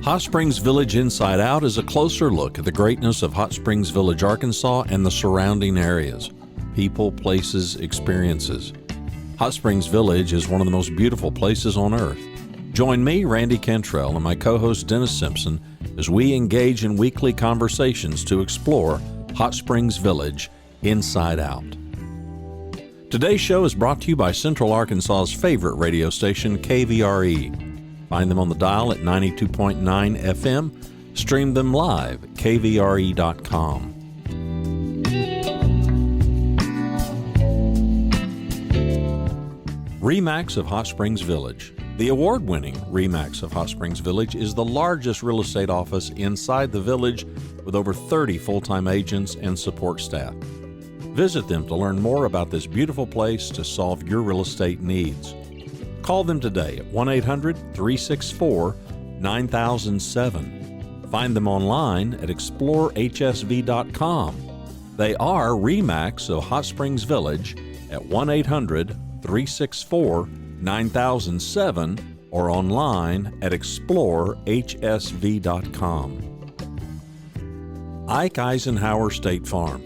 Hot Springs Village Inside Out is a closer look at the greatness of Hot Springs Village, Arkansas and the surrounding areas. People, places, experiences. Hot Springs Village is one of the most beautiful places on earth. Join me, Randy Cantrell, and my co-host Dennis Simpson as we engage in weekly conversations to explore Hot Springs Village Inside Out. Today's show is brought to you by Central Arkansas's favorite radio station, KVRE. Find them on the dial at 92.9 FM. Stream them live at kvre.com. RE/MAX of Hot Springs Village. The award-winning RE/MAX of Hot Springs Village is the largest real estate office inside the village with over 30 full-time agents and support staff. Visit them to learn more about this beautiful place to solve your real estate needs. Call them today at 1-800-364-9007. Find them online at explorehsv.com. They are RE/MAX of Hot Springs Village at 1-800-364-9007 or online at explorehsv.com. Ike Eisenhower State Farm.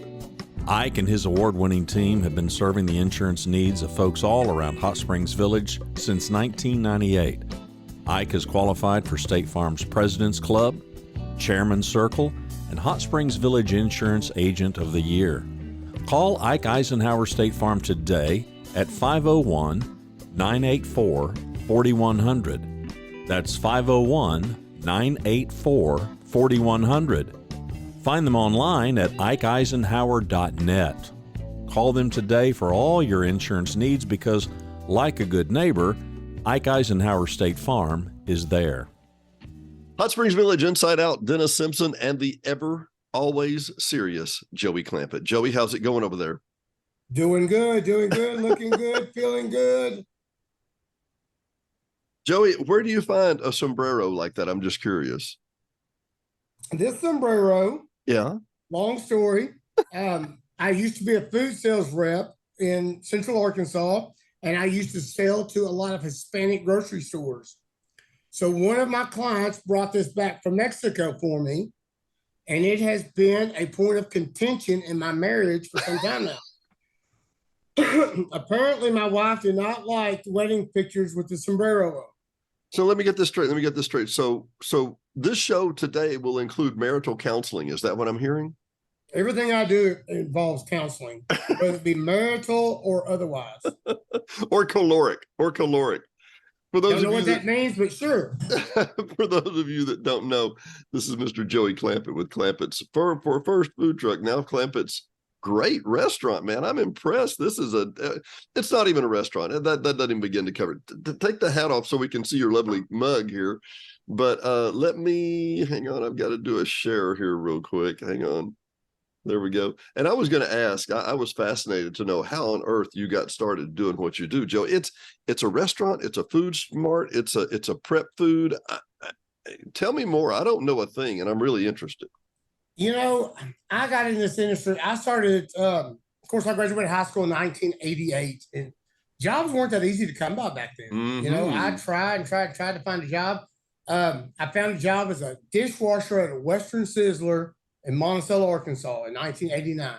Ike and his award-winning team have been serving the insurance needs of folks all around Hot Springs Village since 1998. Ike has qualified for State Farm's President's Club, Chairman's Circle, and Hot Springs Village Insurance Agent of the Year. Call Ike Eisenhower State Farm today at 501-984-4100. That's 501-984-4100. Find them online at ikeeisenhower.net. Call them today for all your insurance needs because, like a good neighbor, Ike Eisenhower State Farm is there. Hot Springs Village Inside Out, Dennis Simpson, and the ever, always serious Joey Clampit. Joey, how's it going over there? Doing good, looking good, feeling good. Joey, where do you find a sombrero like that? I'm just curious. This sombrero, yeah, long story. I used to be a food sales rep in Central Arkansas, and I used to sell to a lot of Hispanic grocery stores. So one of my clients brought this back from Mexico for me, and it has been a point of contention in my marriage for some time now. Apparently, my wife did not like wedding pictures with the sombrero on. So let me get this straight. So this show today will include marital counseling. Is that what I'm hearing? Everything I do involves counseling, whether it be marital or otherwise. or caloric. For those Don't know what that means, but sure. For those of you that don't know, this is Mr. Joey Clampit with Clampit's for first food truck. Now Clampit's great restaurant, man. I'm impressed. This is it's not even a restaurant. That doesn't even begin to cover it. Take the hat off so we can see your lovely mug here. But let me, hang on. I've got to do a share here real quick. Hang on. There we go. And I was going to ask, I was fascinated to know how on earth you got started doing what you do, Joe. It's a restaurant. It's a food smart. It's a prep food. Tell me more. I don't know a thing, and I'm really interested. You know, I got in this industry. I started, of course, I graduated high school in 1988, and jobs weren't that easy to come by back then. Mm-hmm. You know, I tried to find a job. I found a job as a dishwasher at a Western Sizzler in Monticello, Arkansas in 1989.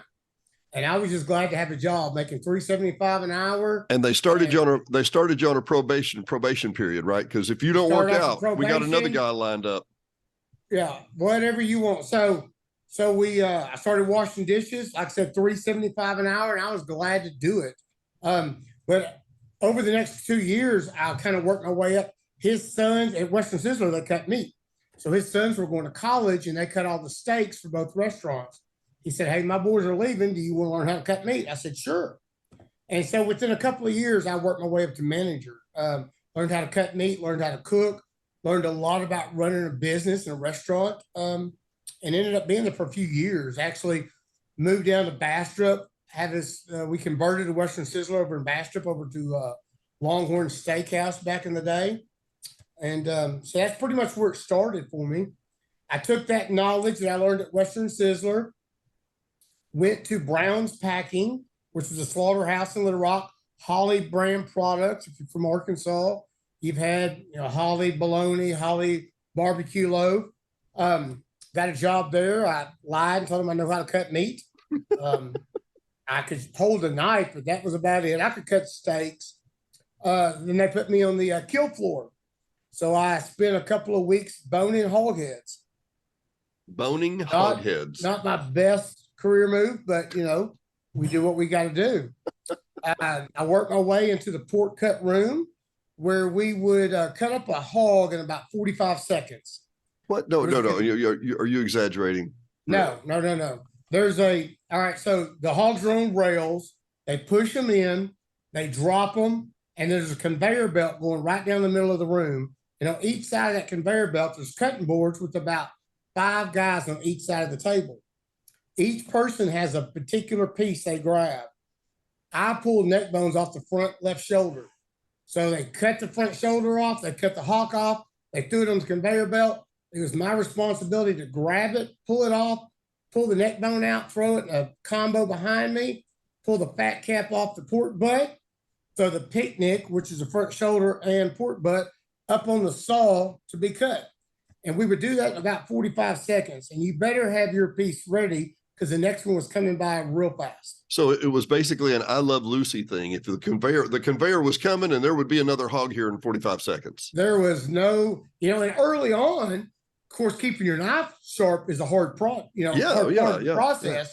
And I was just glad to have a job making $3.75 an hour. And they started you on a probation period, right? Because if you don't work out, we got another guy lined up. Yeah, whatever you want. So I started washing dishes, like I said, $3.75 an hour, and I was glad to do it. But over the next 2 years, I kind of worked my way up. His sons at Western Sizzler, they cut meat. So his sons were going to college, and they cut all the steaks for both restaurants. He said, "Hey, my boys are leaving. Do you want to learn how to cut meat?" I said, "Sure." And so within a couple of years, I worked my way up to manager, learned how to cut meat, learned how to cook, learned a lot about running a business and a restaurant, and ended up being there for a few years. Actually moved down to Bastrop, we converted a Western Sizzler over in Bastrop over to Longhorn Steakhouse back in the day. And so that's pretty much where it started for me. I took that knowledge that I learned at Western Sizzler, went to Brown's Packing, which is a slaughterhouse in Little Rock, Holly brand products. If you're from Arkansas, you've had Holly bologna, Holly barbecue loaf. Got a job there. I lied and told them I know how to cut meat. I could hold a knife, but that was about it. I could cut steaks. Then they put me on the kill floor. So I spent a couple of weeks boning hog heads. Boning hog heads. Not my best career move, but we do what we got to do. I worked my way into the pork cut room where we would cut up a hog in about 45 seconds. What? No. Are you exaggerating? No. All right. So the hogs are on rails. They push them in, they drop them, and there's a conveyor belt going right down the middle of the room. And on each side of that conveyor belt, there's cutting boards with about 5 guys on each side of the table. Each person has a particular piece they grab. I pulled neck bones off the front left shoulder. So they cut the front shoulder off, they cut the hock off, they threw it on the conveyor belt. It was my responsibility to grab it, pull it off, pull the neck bone out, throw it in a combo behind me, pull the fat cap off the pork butt, throw the picnic, which is the front shoulder and pork butt, up on the saw to be cut. And we would do that in about 45 seconds. And you better have your piece ready because the next one was coming by real fast. So it was basically an I Love Lucy thing. If the conveyor was coming and there would be another hog here in 45 seconds. There was no, and early on, of course, keeping your knife sharp is a hard process. Yeah.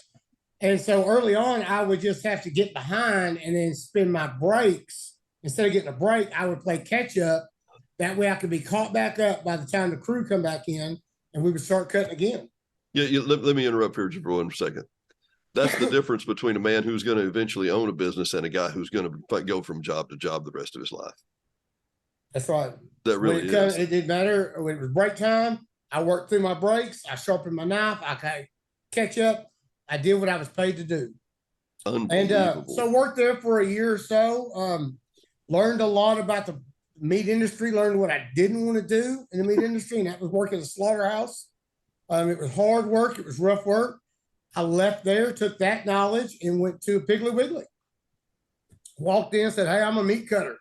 And so early on, I would just have to get behind and then spin my brakes. Instead of getting a break, I would play catch up. That way I could be caught back up by the time the crew come back in and we would start cutting again. Yeah. Let me interrupt here for 1 second. That's the difference between a man who's going to eventually own a business and a guy who's going to go from job to job the rest of his life. That's right. That really is. It didn't matter. When it was break time, I worked through my breaks. I sharpened my knife. I could catch up. I did what I was paid to do. Unbelievable. And so worked there for a year or so. Learned a lot about the meat industry, learned what I didn't want to do in the meat industry, and that was work at a slaughterhouse. It was hard work. It was rough work. I left there, took that knowledge, and went to Piggly Wiggly. Walked in and said, "Hey, I'm a meat cutter."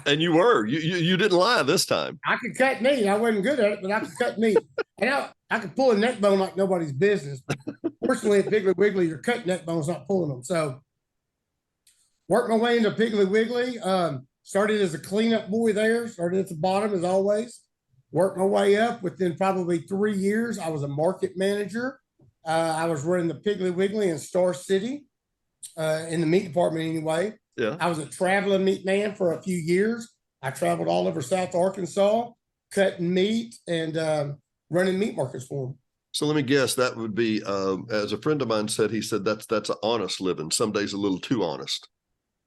And you were. You didn't lie this time. I could cut meat. I wasn't good at it, but I could cut meat. And I could pull a neck bone like nobody's business. But fortunately, at Piggly Wiggly, you're cutting neck bones, not pulling them. So worked my way into Piggly Wiggly. Started as a cleanup boy there. Started at the bottom as always. Worked my way up. Within probably 3 years, I was a market manager. I was running the Piggly Wiggly in Star City in the meat department anyway. Yeah. I was a traveling meat man for a few years. I traveled all over South Arkansas, cutting meat and running meat markets for them. So let me guess, that would be, as a friend of mine said, he said that's an honest living. Some days a little too honest.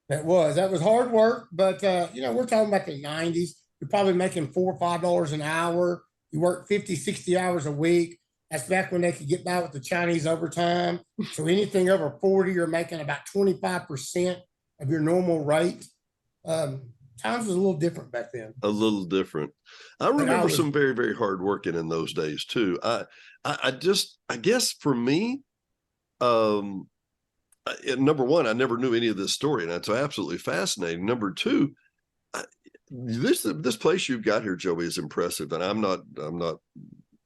That was hard work, but we're talking about the 90s. You're probably making $4 or $5 an hour. You work 50, 60 hours a week. That's back when they could get by with the Chinese overtime. So anything over 40, you're making about 25% of your normal rate. Times was a little different back then. A little different. I remember some very, very hard working in those days too. I guess for me, number one, I never knew any of this story, and that's absolutely fascinating. Number two, this place you've got here, Joey, is impressive, and I'm not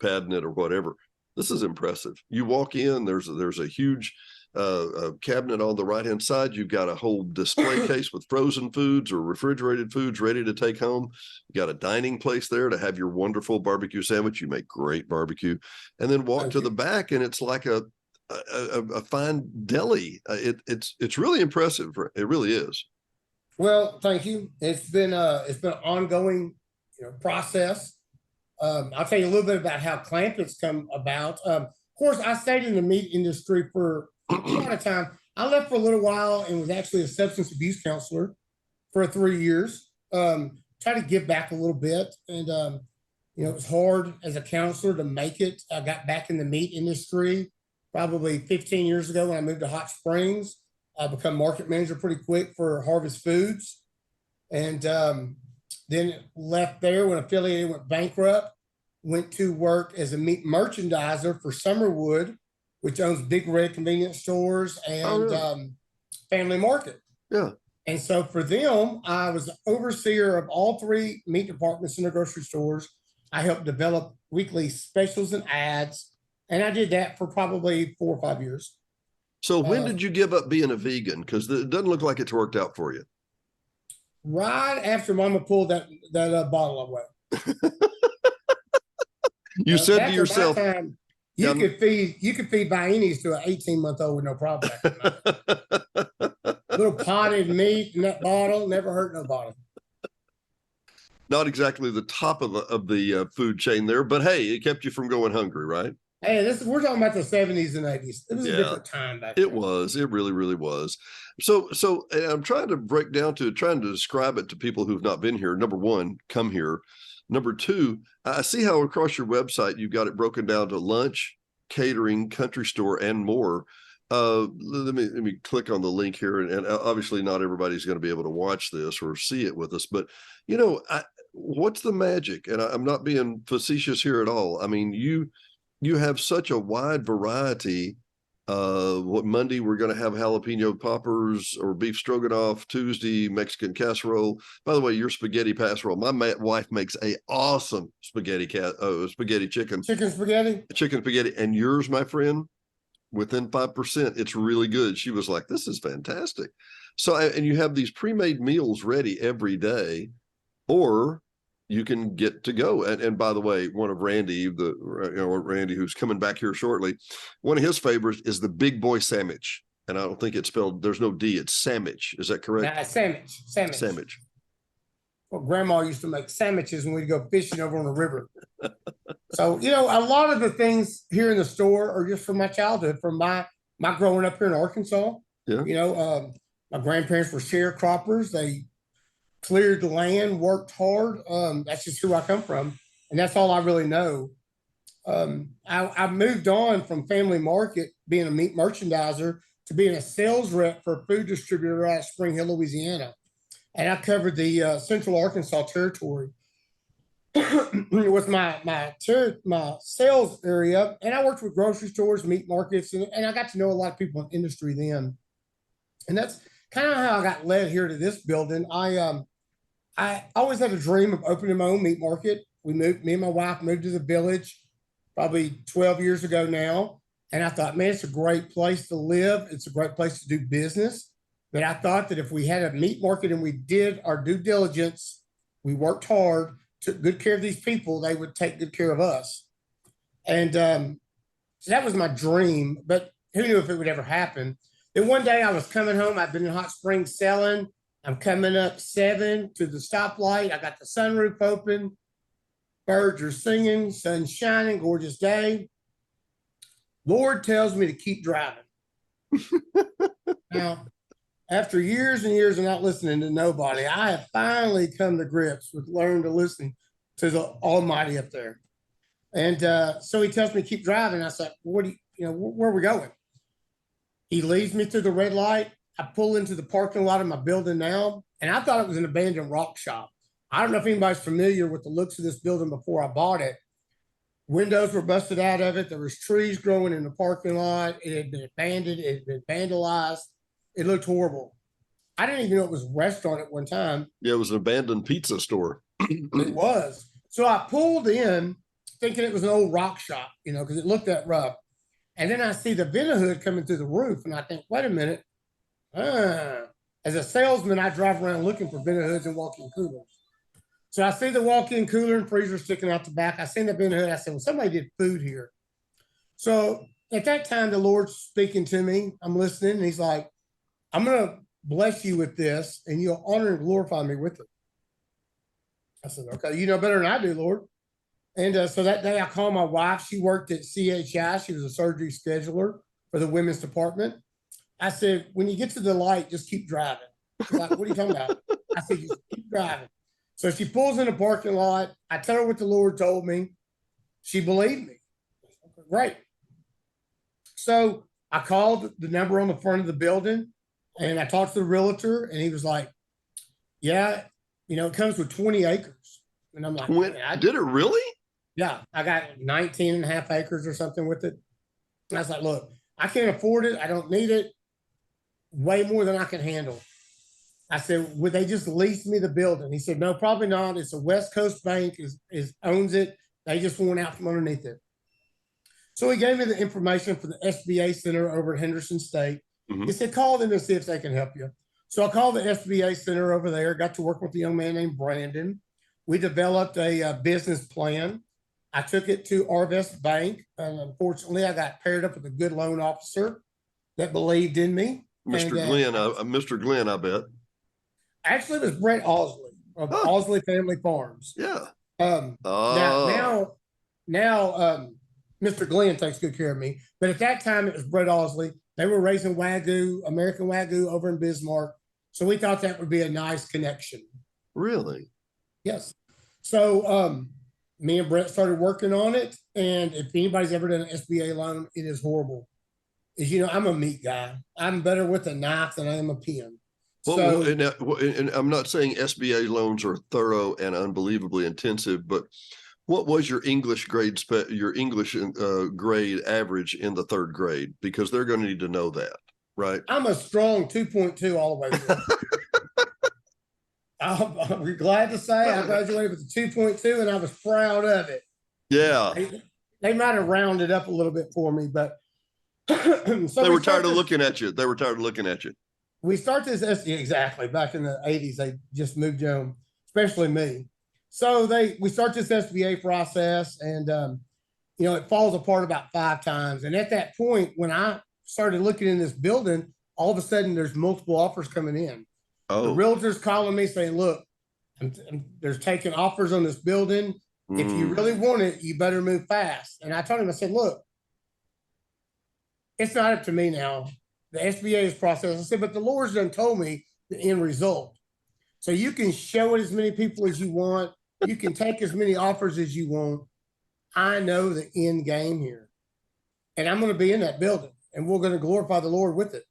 padding it or whatever. This is impressive. You walk in, there's a huge cabinet on the right-hand side. You've got a whole display case with frozen foods or refrigerated foods ready to take home. You got a dining place there to have your wonderful barbecue sandwich. You make great barbecue, and then walk to the back, and it's like a fine deli. It's really impressive. It really is. Well, thank you. It's been an ongoing process. I'll tell you a little bit about how Clampit's come about. Of course, I stayed in the meat industry for a lot of time. I left for a little while and was actually a substance abuse counselor for 3 years. Try to give back a little bit. And, it was hard as a counselor to make it. I got back in the meat industry probably 15 years ago when I moved to Hot Springs. I become market manager pretty quick for Harvest Foods. And then left there when affiliated went bankrupt, went to work as a meat merchandiser for Summerwood, which owns Big Red convenience stores and Family Market. Yeah. And so for them, I was the overseer of all 3 meat departments in their grocery stores. I helped develop weekly specials and ads. And I did that for probably 4 or 5 years. So when did you give up being a vegan? Because it doesn't look like it's worked out for you. Right after Mama pulled that bottle away. You said to yourself, time, you could feed Bainis to an 18-month-old with no problem. Little potted meat in that bottle never hurt nobody. Not exactly the top of the food chain there, but hey, it kept you from going hungry, right? Hey, we're talking about the 70s and 80s. It was a different time back then. It was. It really, really was. So I'm trying to describe it to people who've not been here. Number one, come here. Number two, I see how across your website you've got it broken down to lunch, catering, country store, and more. Let me click on the link here, and obviously not everybody's going to be able to watch this or see it with us, but what's the magic? And I'm not being facetious here at all. I mean, you have such a wide variety. What Monday we're going to have jalapeno poppers or beef stroganoff. Tuesday Mexican casserole. By the way, your spaghetti casserole. My wife makes a awesome spaghetti chicken spaghetti, and yours, my friend, within 5%, it's really good. She was like, "This is fantastic." So, and you have these pre-made meals ready every day, or you can get to go. And by the way, one of Randy, Randy, who's coming back here shortly, one of his favorites is the big boy sandwich. And I don't think it's spelled, there's no D, it's sandwich. Is that correct? Sandwich. Well, Grandma used to make sandwiches when we'd go fishing over on the river. So, a lot of the things here in the store are just from my childhood, from my growing up here in Arkansas. Yeah. My grandparents were sharecroppers. They cleared the land, worked hard. That's just who I come from. And that's all I really know. I moved on from Family Market, being a meat merchandiser, to being a sales rep for a food distributor out of Spring Hill, Louisiana. And I covered the Central Arkansas territory with my sales area. And I worked with grocery stores, meat markets, and I got to know a lot of people in the industry then. And that's kind of how I got led here to this building. I always had a dream of opening my own meat market. Me and my wife moved to the village probably 12 years ago now. And I thought, man, it's a great place to live. It's a great place to do business. But I thought that if we had a meat market and we did our due diligence, we worked hard, took good care of these people, they would take good care of us. And so that was my dream, but who knew if it would ever happen. Then one day I was coming home. I've been in Hot Springs selling. I'm coming up 7 to the stoplight. I got the sunroof open. Birds are singing, sun's shining, gorgeous day. Lord tells me to keep driving. Now, after years and years of not listening to nobody, I have finally come to grips with learning to listen to the Almighty up there. And so he tells me to keep driving. I said, where are we going? He leads me through the red light. I pull into the parking lot of my building now, and I thought it was an abandoned rock shop. I don't know if anybody's familiar with the looks of this building before I bought it. Windows were busted out of it. There was trees growing in the parking lot. It had been abandoned. It had been vandalized. It looked horrible. I didn't even know it was a restaurant at one time. Yeah, it was an abandoned pizza store. It was. So I pulled in thinking it was an old rock shop, because it looked that rough. And then I see the vent hood coming through the roof, and I think, wait a minute. As a salesman, I drive around looking for vent hoods and walk-in coolers. So I see the walk-in cooler and freezer sticking out the back. I seen the vent hood. I said, well, somebody did food here. So at that time, the Lord's speaking to me. I'm listening, and he's like, I'm going to bless you with this, and you'll honor and glorify me with it. I said, okay, you know better than I do, Lord. And so that day I called my wife. She worked at CHI. She was a surgery scheduler for the women's department. I said, when you get to the light, just keep driving. She's like, what are you talking about? I said, just keep driving. So she pulls in the parking lot. I tell her what the Lord told me. She believed me. Great. So I called the number on the front of the building, and I talked to the realtor, and he was like, yeah, it comes with 20 acres. And I'm like, did it really? Yeah, I got 19 and a half acres or something with it. And I was like, look, I can't afford it. I don't need it. Way more than I can handle. I said, would they just lease me the building? He said, no, probably not. It's a West Coast bank is owns it. They just went out from underneath it. So he gave me the information for the SBA Center over at Henderson State. He said, call them and see if they can help you. So I called the SBA Center over there, got to work with a young man named Brandon. We developed a business plan. I took it to Arvest Bank, and unfortunately, I got paired up with a good loan officer that believed in me. Mr. Glenn, Mr. Glenn, I bet. Actually, it was Brett Osley of Osley Family Farms. Yeah. Now, Mr. Glenn takes good care of me, but at that time it was Brett Osley. They were raising Wagyu, American Wagyu over in Bismarck. So we thought that would be a nice connection. Really? Yes. So me and Brett started working on it. And if anybody's ever done an SBA loan, it is horrible. As you know, I'm a meat guy. I'm better with a knife than I am a pen. Well, and I'm not saying SBA loans are thorough and unbelievably intensive, but what was your English grade, grade average in the third grade? Because they're going to need to know that, right? I'm a strong 2.2 all the way through. I'm glad to say I graduated with a 2.2, and I was proud of it. Yeah. They might have rounded up a little bit for me, but so they were tired of looking at you. They were tired of looking at you. We start this exactly back in the 80s. They just moved home, especially me. So we start this SBA process, and it falls apart about 5 times. And at that point, when I started looking in this building, all of a sudden there's multiple offers coming in. The realtor's calling me saying, look, they're taking offers on this building. If you really want it, you better move fast. And I told him, I said, look, it's not up to me now. The SBA is processed. I said, but the Lord's done told me the end result. So you can show it as many people as you want. You can take as many offers as you want. I know the end game here. And I'm going to be in that building, and we're going to glorify the Lord with it.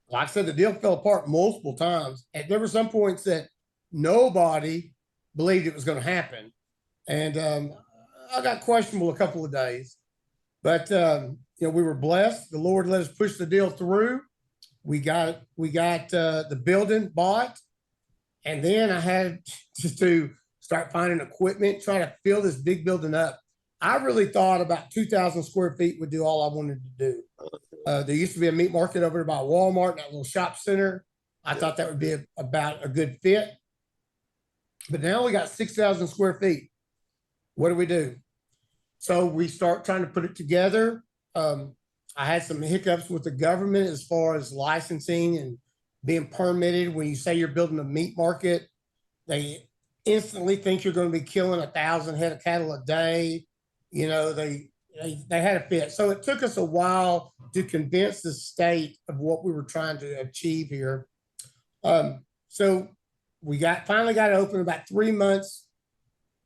Like I said, the deal fell apart multiple times. And there were some points that nobody believed it was going to happen. And I got questionable a couple of days. But, we were blessed. The Lord let us push the deal through. We got the building bought. And then I had to start finding equipment, trying to fill this big building up. I really thought about 2,000 square feet would do all I wanted to do. There used to be a meat market over there by Walmart, that little shop center. I thought that would be about a good fit. But now we got 6,000 square feet. What do? So we start trying to put it together. I had some hiccups with the government as far as licensing and being permitted. When you say you're building a meat market, they instantly think you're going to be killing 1,000 head of cattle a day. They had a fit. So it took us a while to convince the state of what we were trying to achieve here. So we finally got it open about 3 months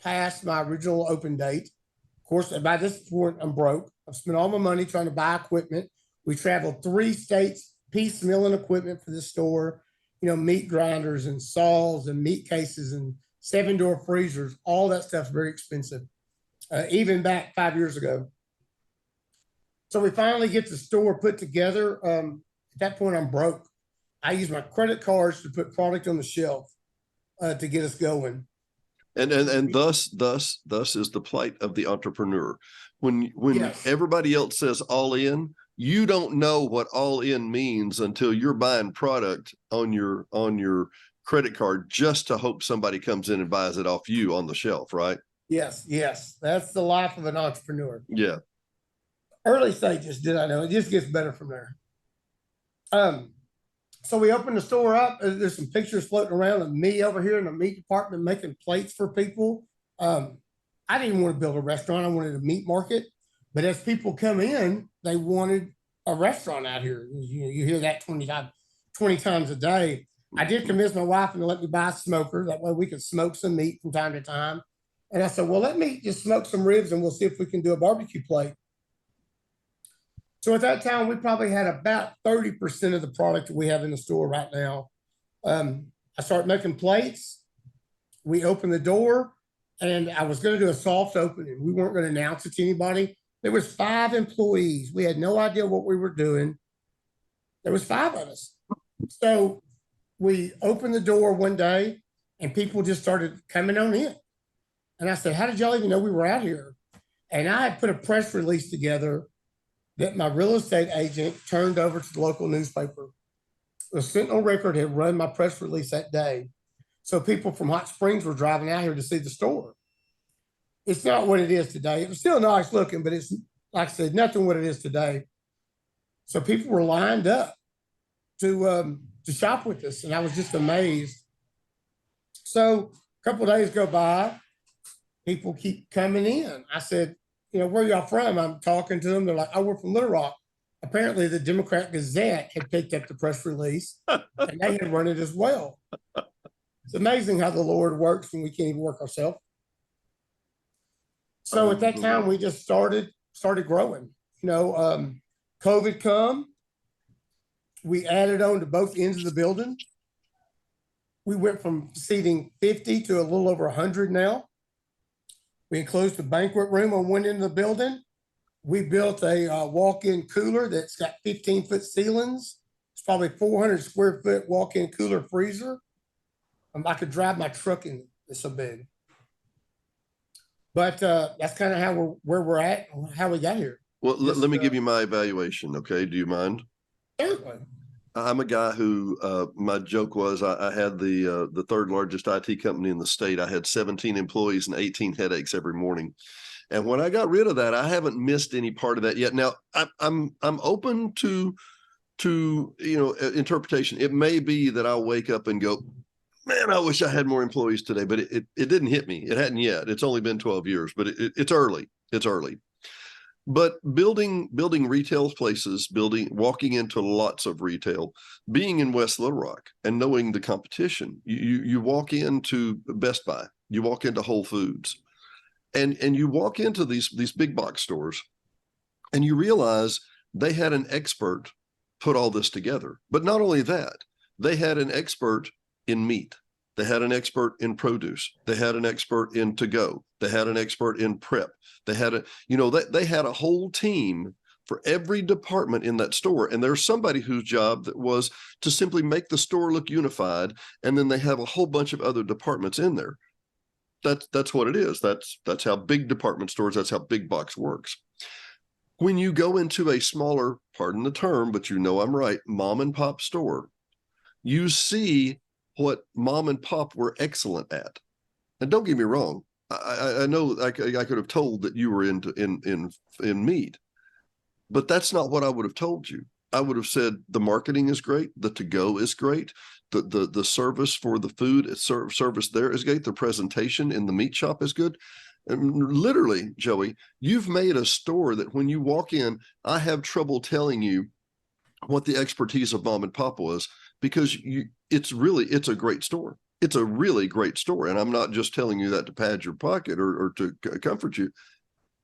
past my original open date. Of course, by this point, I'm broke. I've spent all my money trying to buy equipment. We traveled 3 states, piecemealing equipment for the store, meat grinders and saws and meat cases and 7-door freezers. All that stuff's very expensive, even back 5 years ago. So we finally get the store put together. At that point, I'm broke. I use my credit cards to put product on the shelf to get us going. And thus is the plight of the entrepreneur. When yes. Everybody else says all in, you don't know what all in means until you're buying product on your credit card just to hope somebody comes in and buys it off you on the shelf, right? Yes. That's the life of an entrepreneur. Yeah. Early stages, did I know? It just gets better from there. So we opened the store up. There's some pictures floating around of me over here in the meat department making plates for people. I didn't want to build a restaurant. I wanted a meat market. But as people come in, they wanted a restaurant out here. You hear that 20 times a day. I did convince my wife to let me buy a smoker. That way we could smoke some meat from time to time. And I said, well, let me just smoke some ribs and we'll see if we can do a barbecue plate. So at that time, we probably had about 30% of the product that we have in the store right now. I started making plates. We opened the door, and I was going to do a soft opening. We weren't going to announce it to anybody. There was 5 employees. We had no idea what we were doing. There was 5 of us. So we opened the door one day, and people just started coming on in. And I said, how did y'all even know we were out here? And I had put a press release together that my real estate agent turned over to the local newspaper. The Sentinel Record had run my press release that day. So people from Hot Springs were driving out here to see the store. It's not what it is today. It was still nice looking, but it's, like I said, nothing what it is today. So people were lined up to shop with us, and I was just amazed. So a couple of days go by, people keep coming in. I said, you know, where y'all from? I'm talking to them. They're like, oh, we're from Little Rock. Apparently the Democrat Gazette had picked up the press release and they had run it as well. It's amazing how the Lord works when we can't even work ourselves. So at that time, we just started growing. You know, COVID come, we added on to both ends of the building. We went from seating 50 to a little over 100 now. We enclosed the banquet room on one end of the building. We built a walk-in cooler that's got 15-foot ceilings. It's probably 400 square foot walk-in cooler freezer. I could drive my truck in it. It's so big. But that's kind of where we're at and how we got here. Well, let me give you my evaluation, okay? Do you mind? Certainly. I'm a guy who, my joke was I had the third largest IT company in the state. I had 17 employees and 18 headaches every morning. And when I got rid of that, I haven't missed any part of that yet. Now I'm open to interpretation. It may be that I'll wake up and go, man, I wish I had more employees today, but it didn't hit me. It hadn't yet. It's only been 12 years, but it's early. It's early. But building retail places, walking into lots of retail, being in West Little Rock and knowing the competition, you walk into Best Buy, you walk into Whole Foods, and you walk into these big box stores, and you realize they had an expert put all this together. But not only that, they had an expert in meat. They had an expert in produce. They had an expert in to-go. They had an expert in prep. They had they had a whole team for every department in that store. And there's somebody whose job that was to simply make the store look unified. And then they have a whole bunch of other departments in there. That's what it is. That's how big department stores, that's how big box works. When you go into a smaller, pardon the term, but you know I'm right, mom and pop store, you see what mom and pop were excellent at. And don't get me wrong, I know I could have told that you were in meat, but that's not what I would have told you. I would have said the marketing is great, the to-go is great, the service for the food service there is great, the presentation in the meat shop is good. And literally, Joey, you've made a store that when you walk in, I have trouble telling you what the expertise of mom and pop was, because it's a great store. It's a really great store. And I'm not just telling you that to pad your pocket or to comfort you.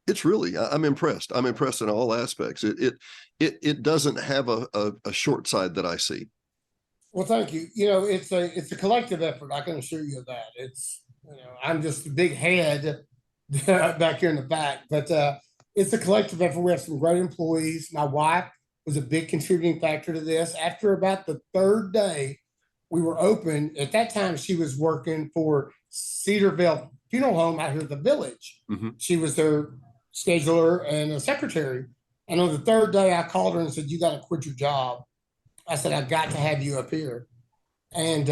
It's really, I'm impressed. I'm impressed in all aspects. It doesn't have a short side that I see. Well, thank you. You know, it's a collective effort. I can assure you of that. It's, I'm just a big head back here in the back, but it's a collective effort. We have some great employees. My wife was a big contributing factor to this. After about the third day we were open, at that time she was working for Cedarville Funeral Home out here at the Village. Mm-hmm. She was their scheduler and a secretary. And on the third day I called her and said, you got to quit your job. I said, I've got to have you up here. And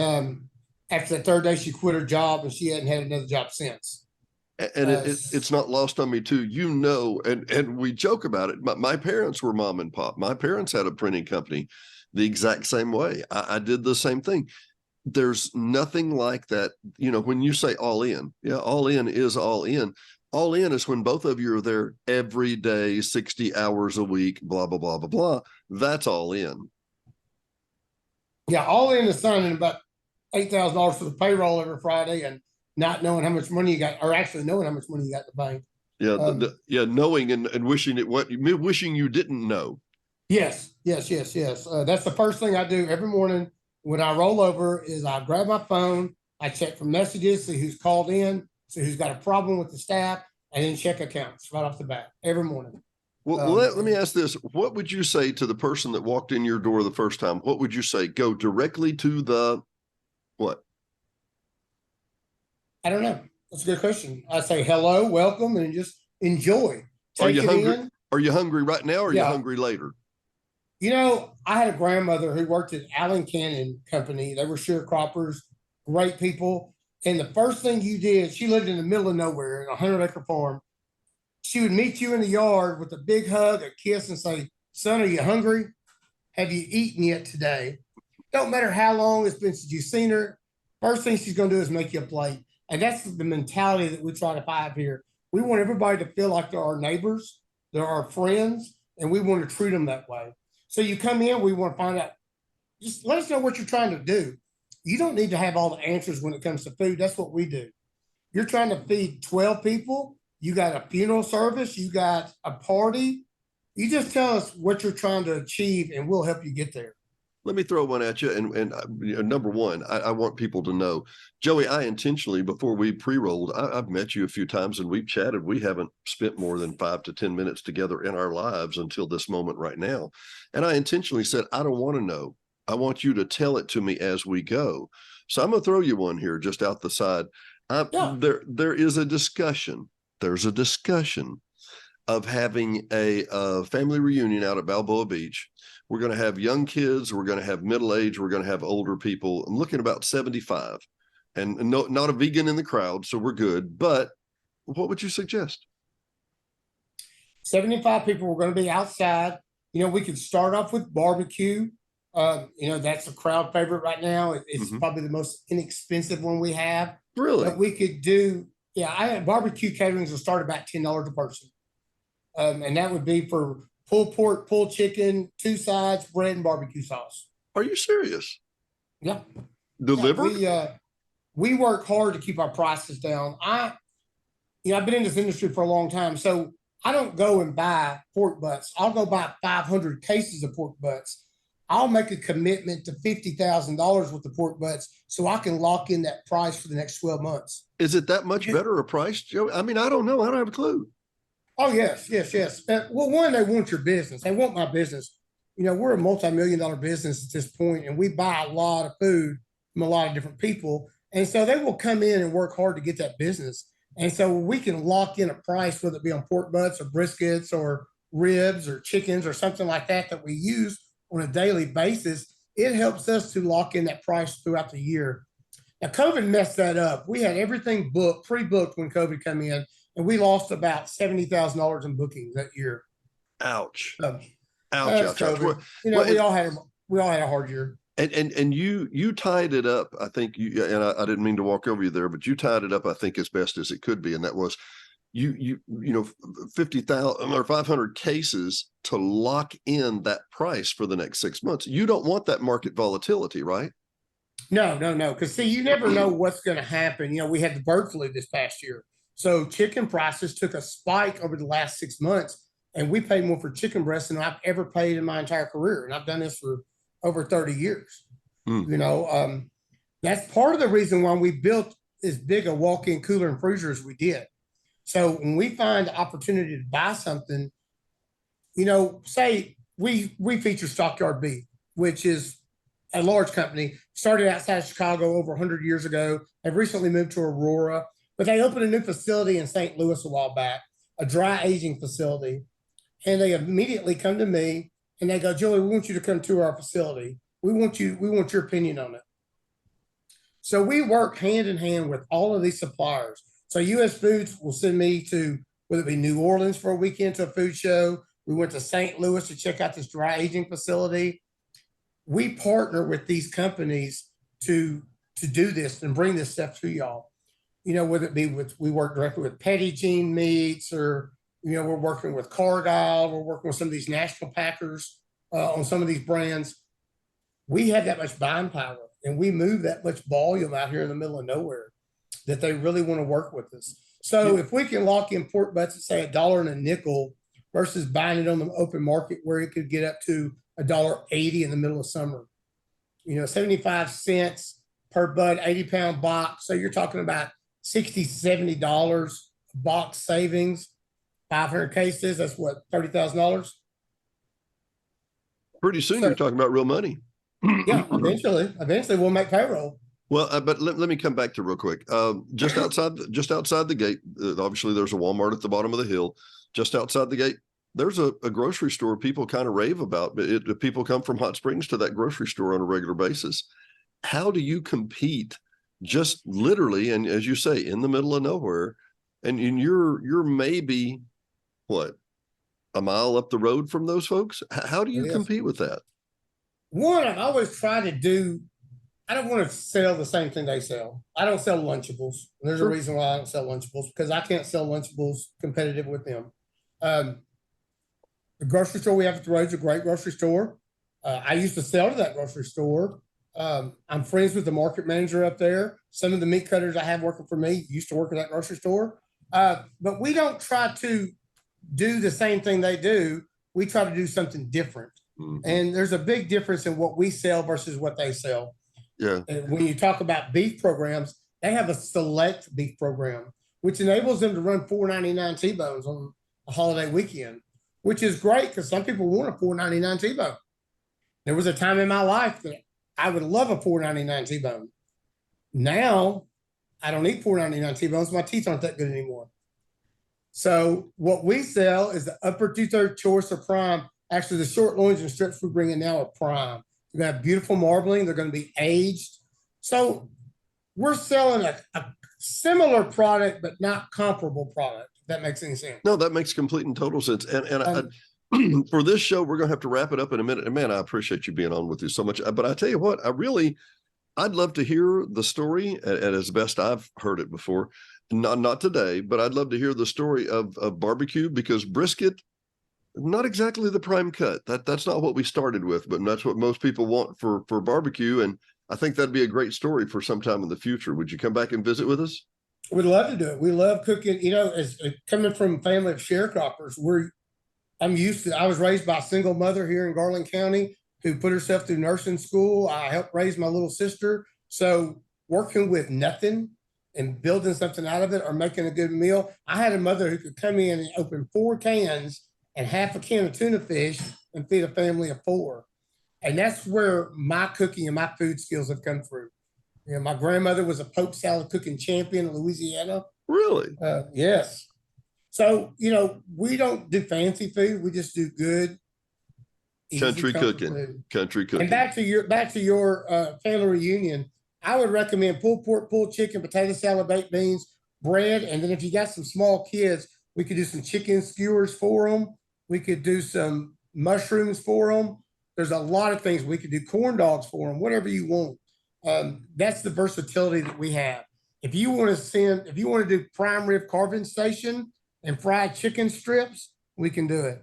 after the third day, she quit her job and she hadn't had another job since. And it's not lost on me too, and we joke about it. My parents were mom and pop. My parents had a printing company the exact same way. I did the same thing. There's nothing like that. When you say all in, all in is all in. All in is when both of you are there every day, 60 hours a week, blah, blah, blah, blah, blah. That's all in. Yeah, all in is signing about $8,000 for the payroll every Friday and not knowing how much money you got, or actually knowing how much money you got in the bank. Yeah, knowing and wishing wishing you didn't know. Yes. That's the first thing I do every morning when I roll over is I grab my phone, I check for messages, see who's called in, see who's got a problem with the staff, and then check accounts right off the bat every morning. Well, let me ask this. What would you say to the person that walked in your door the first time? What would you say? Go directly to the what? I don't know. That's a good question. I say hello, welcome, and just enjoy. Are Take you it hungry? in. Are you hungry right now, or are you Yeah. hungry later? I had a grandmother who worked at Allen Cannon Company. They were sharecroppers, great people. And the first thing you did, she lived in the middle of nowhere in a 100-acre farm. She would meet you in the yard with a big hug, a kiss, and say, "Son, are you hungry? Have you eaten yet today?" Don't matter how long it's been since you've seen her. First thing she's going to do is make you a plate. And that's the mentality that we try to have here. We want everybody to feel like they're our neighbors, they're our friends, and we want to treat them that way. So you come in, we want to find out, just let us know what you're trying to do. You don't need to have all the answers when it comes to food. That's what we do. You're trying to feed 12 people, you got a funeral service, you got a party. You just tell us what you're trying to achieve, and we'll help you get there. Let me throw one at you. And number one, I want people to know, Joey, I intentionally, before we pre-rolled, I've met you a few times and we've chatted. We haven't spent more than 5 to 10 minutes together in our lives until this moment right now. And I intentionally said, I don't want to know. I want you to tell it to me as we go. So I'm going to throw you one here just out the side. Yeah. There is a discussion. There's a discussion of having a family reunion out at Balboa Beach. We're going to have young kids. We're going to have middle age. We're going to have older people. I'm looking at about 75, and no, not a vegan in the crowd, so we're good. But what would you suggest? 75 people were going to be outside. We could start off with barbecue. That's a crowd favorite right now. It's probably the most inexpensive one we have. Really? But we could do, barbecue caterings will start about $10 a person. And that would be for pulled pork, pulled chicken, 2 sides, bread, and barbecue sauce. Are you serious? Yeah. Delivered? We work hard to keep our prices down. I've been in this industry for a long time, so I don't go and buy pork butts. I'll go buy 500 cases of pork butts. I'll make a commitment to $50,000 worth of pork butts so I can lock in that price for the next 12 months. Is it that much better a price, Joe? I mean, I don't know. I don't have a clue. Oh, yes. Well, one, they want your business. They want my business. We're a multi-million-dollar business at this point, and we buy a lot of food from a lot of different people. And so they will come in and work hard to get that business. And so we can lock in a price, whether it be on pork butts or briskets or ribs or chickens or something like that we use on a daily basis. It helps us to lock in that price throughout the year. Now, COVID messed that up. We had everything pre-booked when COVID came in, and we lost about $70,000 in bookings that year. Ouch! Ouch! Well, we all had a hard year. And you tied it up. I think I didn't mean to walk over you there, but you tied it up, I think, as best as it could be, and that was you 50,000 or 500 cases to lock in that price for the next 6 months. You don't want that market volatility, right? No. Because see, you never know what's going to happen. We had the bird flu this past year. So chicken prices took a spike over the last 6 months, and we paid more for chicken breasts than I've ever paid in my entire career. And I've done this for over 30 years. That's part of the reason why we built as big a walk-in cooler and freezer as we did. So when we find the opportunity to buy something, say we feature Stockyard Beef, which is a large company, started outside of Chicago over 100 years ago. They've recently moved to Aurora. But they opened a new facility in St. Louis a while back, a dry aging facility. And they immediately come to me and they go, "Joey, we want you to come to our facility. We want your opinion on it." So we work hand in hand with all of these suppliers. So US Foods will send me to, whether it be New Orleans for a weekend to a food show. We went to St. Louis to check out this dry aging facility. We partner with these companies to do this and bring this stuff to y'all. Whether it be we work directly with Petty Jean Meats, or, we're working with Cargill, we're working with some of these national packers on some of these brands. We have that much buying power, and we move that much volume out here in the middle of nowhere that they really want to work with us. So if we can lock in pork butts at, say, $1.05 versus buying it on the open market where it could get up to $1.80 in the middle of summer, 75 cents per butt, 80-pound box. So you're talking about $60, $70 box savings, 500 cases. That's what, $30,000. Pretty soon you're talking about real money. Yeah, eventually we'll make payroll. Well, but let me come back to real quick. Just outside the gate, obviously there's a Walmart at the bottom of the hill. Just outside the gate, there's a grocery store people kind of rave about. But people come from Hot Springs to that grocery store on a regular basis. How do you compete? Just literally, and as you say, in the middle of nowhere, and you're maybe what, a mile up the road from those folks. How do you compete with that? One, I always try to do. I don't want to sell the same thing they sell. I don't sell Lunchables. There's a reason why I don't sell Lunchables, because I can't sell Lunchables competitive with them. The grocery store we have at the road is a great grocery store. I used to sell to that grocery store. I'm friends with the market manager up there. Some of the meat cutters I have working for me used to work at that grocery store. But we don't try to do the same thing they do. We try to do something different. Mm-hmm. And there's a big difference in what we sell versus what they sell. Yeah. And when you talk about beef programs, they have a select beef program, which enables them to run $4.99 T-bones on a holiday weekend, which is great because some people want a $4.99 T-bone. There was a time in my life that I would love a $4.99 T-bone. Now, I don't eat $4.99 T-bones. My teeth aren't that good anymore. So what we sell is the upper two-thirds choice or prime. Actually, the short loins and strips we bring in now are prime. They're going to have beautiful marbling. They're going to be aged. So we're selling a similar product, but not comparable product, if that makes any sense. No, that makes complete and total sense. And for this show, we're going to have to wrap it up in a minute. And man, I appreciate you being on with you so much. But I tell you what, I'd love to hear the story, and as best I've heard it before. Not today, but I'd love to hear the story of barbecue, because brisket, not exactly the prime cut. That's not what we started with, but that's what most people want for barbecue. And I think that'd be a great story for sometime in the future. Would you come back and visit with us? We'd love to do it. We love cooking. You know, as coming from a family of sharecroppers, I was raised by a single mother here in Garland County who put herself through nursing school. I helped raise my little sister. So working with nothing and building something out of it or making a good meal. I had a mother who could come in and open 4 cans and half a can of tuna fish and feed a family of 4. And that's where my cooking and my food skills have come through. You know, my grandmother was a Pope salad cooking champion in Louisiana. Really? Yes. So, you know, we don't do fancy food. We just do good country cooking. Country cooking. And back to your family reunion, I would recommend pulled pork, pulled chicken, potato salad, baked beans, bread. And then if you got some small kids, we could do some chicken skewers for them. We could do some mushrooms for them. There's a lot of things we could do. Corn dogs for them, whatever you want. That's the versatility that we have. If you want to do prime rib carving station and fried chicken strips, we can do it.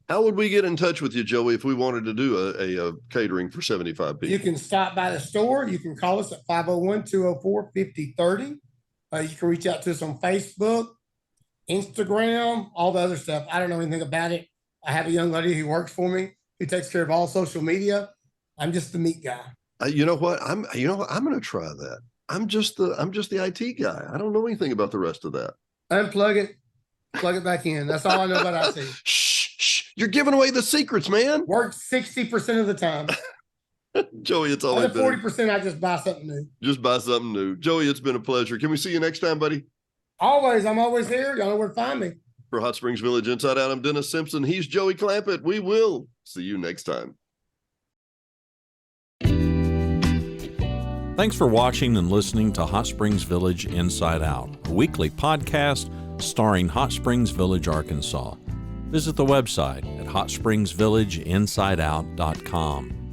How would we get in touch with you, Joey, if we wanted to do a catering for 75 people? You can stop by the store. You can call us at 501-204-5030. You can reach out to us on Facebook, Instagram, all the other stuff. I don't know anything about it. I have a young lady who works for me who takes care of all social media. I'm just the meat guy. You know what? I'm going to try that. I'm just the IT guy. I don't know anything about the rest of that. Unplug it, plug it back in. That's all I know about IT. Shh. You're giving away the secrets, man. Works 60% of the time. Joey, it's always been 40%. I just buy something new. Just buy something new. Joey, it's been a pleasure. Can we see you next time, buddy? Always. I'm always here. Y'all know where to find me. For Hot Springs Village Inside Out, I'm Dennis Simpson. He's Joey Clampit. We will see you next time. Thanks for watching and listening to Hot Springs Village Inside Out, a weekly podcast starring Hot Springs Village, Arkansas. Visit the website at hotspringsvillageinsideout.com.